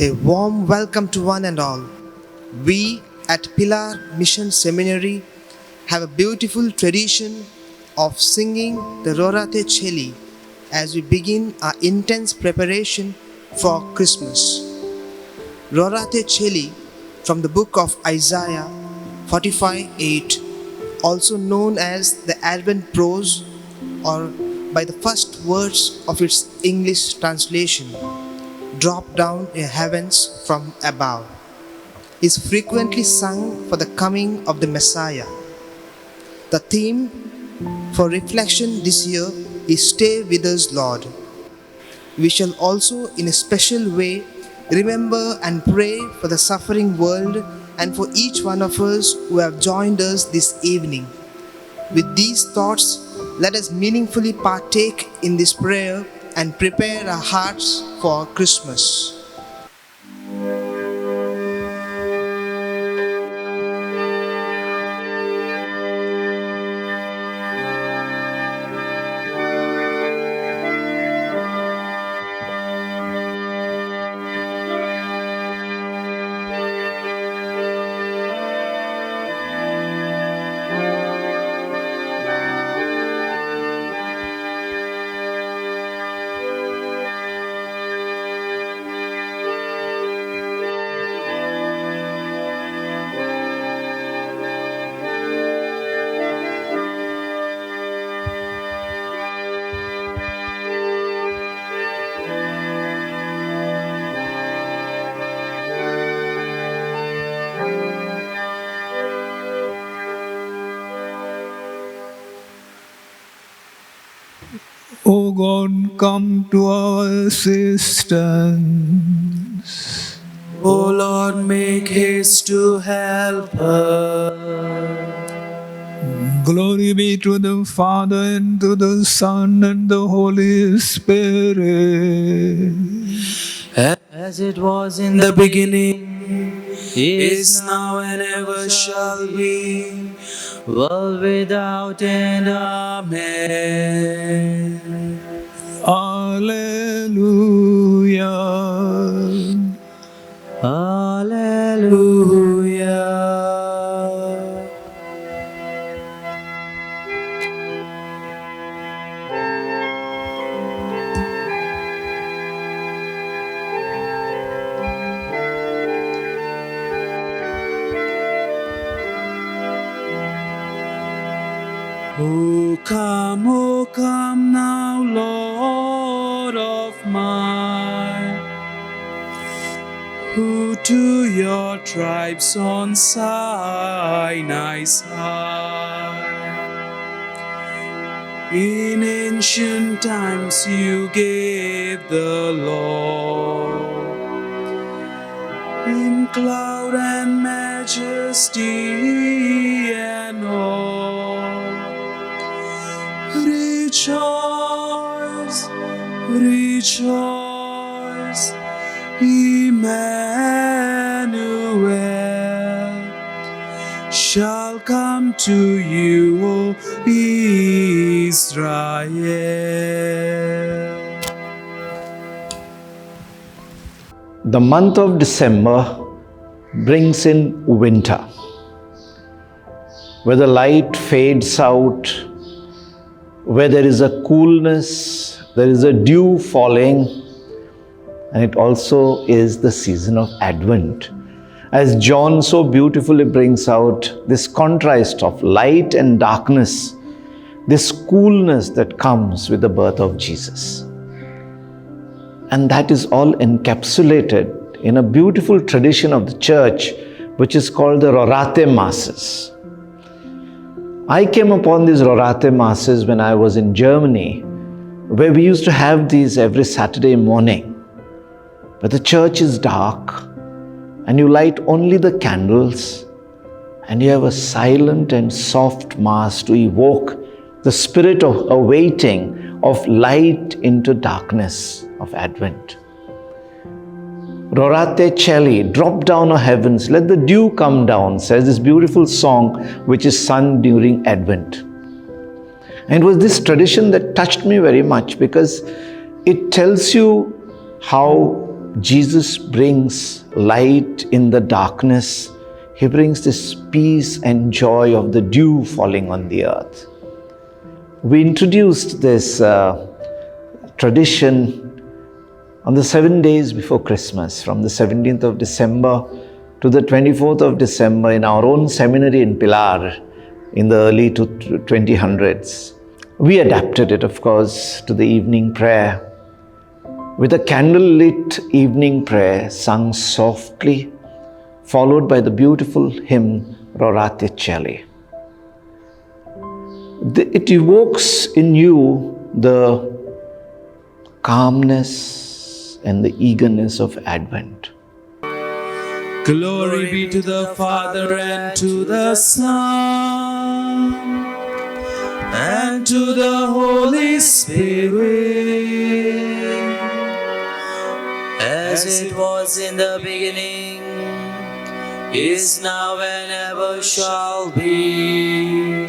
A warm welcome to one and all. We at Pilar Mission Seminary have a beautiful tradition of singing the Rorate Cheli as we begin our intense preparation for Christmas. Rorate Cheli from the book of Isaiah 45:8, also known as the Advent Prose or by the first words of its English translation, drop down in heavens from above, is frequently sung for the coming of the Messiah. The theme for reflection this year is Stay with us, Lord. We shall also, in a special way, remember and pray for the suffering world and for each one of us who have joined us this evening. With these thoughts, let us meaningfully partake in this prayer and prepare our hearts for Christmas. O God, come to our assistance. O Lord, make haste to help us. Glory be to the Father, and to the Son, and the Holy Spirit. As it was in the beginning, is now, and ever shall be, world without end. Amen. Alleluia. Hallelujah. O come now, Lord of mine, who to your tribes on Sinai side, in ancient times you gave the law, in cloud and majesty and awe. Rejoice, rejoice, Emmanuel shall come to you, O Israel. The month of December brings in winter, where the light fades out, where there is a coolness, there is a dew falling, and it also is the season of Advent. As John so beautifully brings out this contrast of light and darkness, this coolness that comes with the birth of Jesus. And that is all encapsulated in a beautiful tradition of the church, which is called the Rorate Masses. I came upon these Rorate Masses when I was in Germany, where we used to have these every Saturday morning. But the church is dark, and you light only the candles, and you have a silent and soft Mass to evoke the spirit of awaiting, of light into darkness of Advent. Rorate Cheli, drop down o heavens, let the dew come down, says this beautiful song which is sung during Advent. And it was this tradition that touched me very much, because it tells you how Jesus brings light in the darkness. He brings this peace and joy of the dew falling on the earth. We introduced this tradition on the 7 days before Christmas, from the 17th of December to the 24th of December in our own seminary in Pilar in the early 2000s. We adapted it, of course, to the evening prayer with a candlelit evening prayer sung softly, followed by the beautiful hymn Rorate Caeli. It evokes in you the calmness and the eagerness of Advent. Glory be to the Father and to the Son and to the Holy Spirit, as it was in the beginning, is now and ever shall be,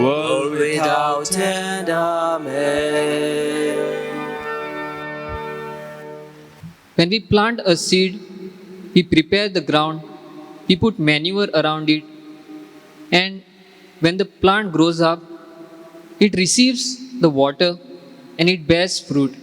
world without end. Amen. When we plant a seed, we prepare the ground, we put manure around it, and when the plant grows up, it receives the water and it bears fruit.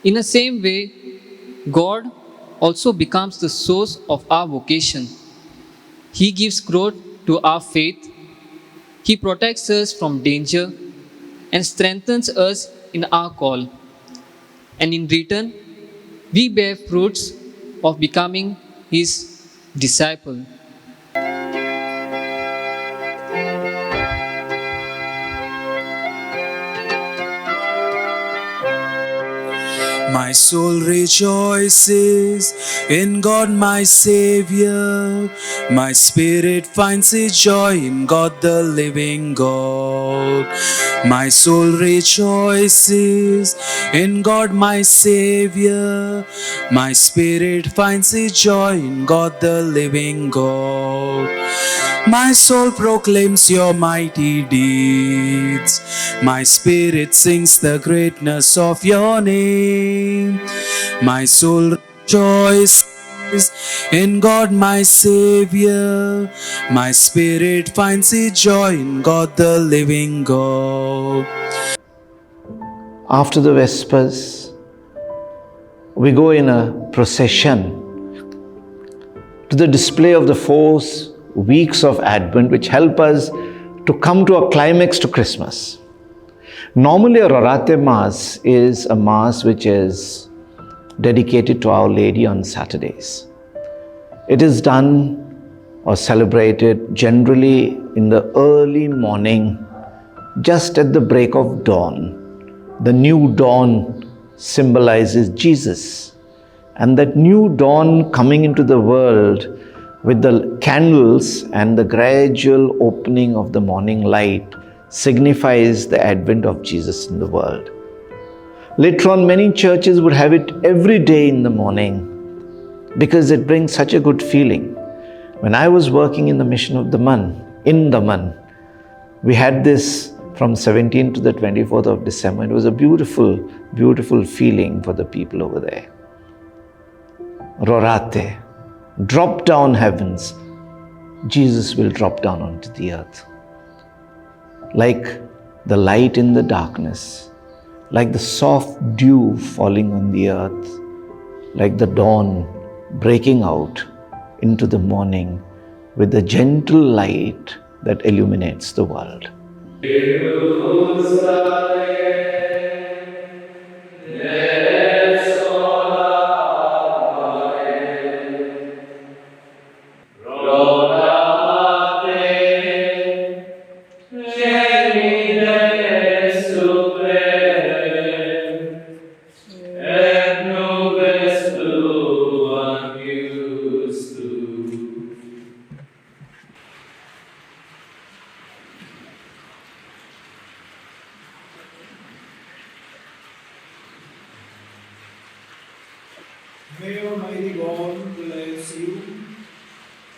In the same way, God also becomes the source of our vocation. He gives growth to our faith, He protects us from danger and strengthens us in our call. And in return, we bear fruits of becoming His disciple. My soul rejoices in God my Savior. My spirit finds its joy in God the living God. My soul rejoices in God my Savior. My spirit finds its joy in God the living God. My soul proclaims your mighty deeds. My spirit sings the greatness of your name. My soul rejoices in God my Savior. My spirit finds its joy in God the living God. After the Vespers, we go in a procession to the display of the 4 weeks of Advent, which help us to come to a climax to Christmas. Normally, a Rorate Mass is a Mass which is dedicated to Our Lady on Saturdays. It is done or celebrated generally in the early morning, just at the break of dawn. The new dawn symbolizes Jesus, and that new dawn coming into the world with the candles and the gradual opening of the morning light signifies the advent of Jesus in the world. Later on, many churches would have it every day in the morning because it brings such a good feeling. When I was working in the Mission of Daman, in Daman, we had this from 17th to the 24th of December. It was a beautiful, beautiful feeling for the people over there. Rorate, drop down heavens. Jesus will drop down onto the earth. Like the light in the darkness, like the soft dew falling on the earth, like the dawn breaking out into the morning with the gentle light that illuminates the world. May Almighty God bless you,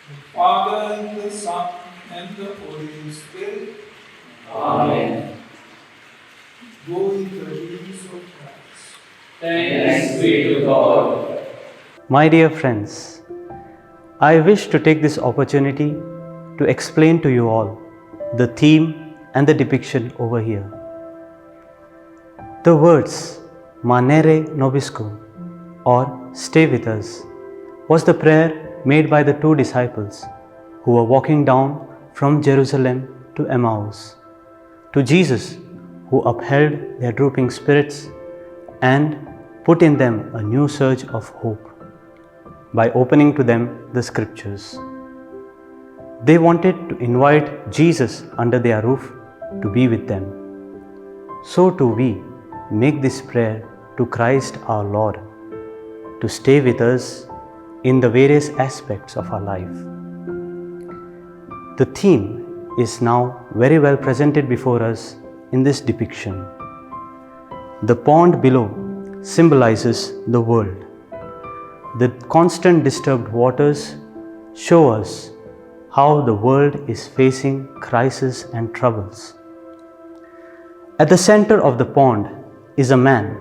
the Father and the Son and the Holy Spirit. Amen. Go in the peace of Christ. My dear friends, I wish to take this opportunity to explain to you all the theme and the depiction over here. The words Manere Nobiscum or stay with us was the prayer made by the two disciples who were walking down from Jerusalem to Emmaus, to Jesus who upheld their drooping spirits and put in them a new surge of hope by opening to them the scriptures. They wanted to invite Jesus under their roof to be with them. So too we make this prayer to Christ our Lord to stay with us in the various aspects of our life. The theme is now very well presented before us in this depiction. The pond below symbolizes the world. The constant disturbed waters show us how the world is facing crisis and troubles. At the center of the pond is a man,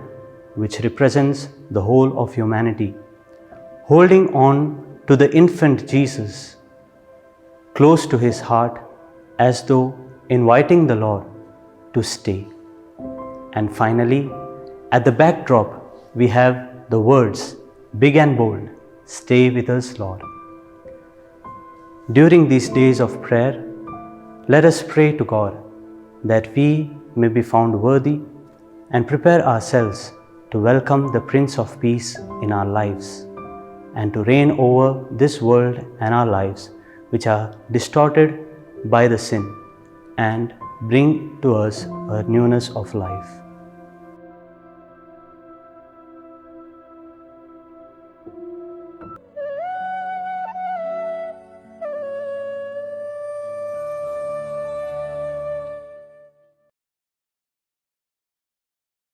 which represents the whole of humanity, holding on to the infant Jesus close to his heart as though inviting the Lord to stay. And finally, at the backdrop, we have the words, big and bold, stay with us, Lord. During these days of prayer, let us pray to God that we may be found worthy and prepare ourselves to welcome the Prince of Peace in our lives and to reign over this world and our lives which are distorted by the sin and bring to us a newness of life.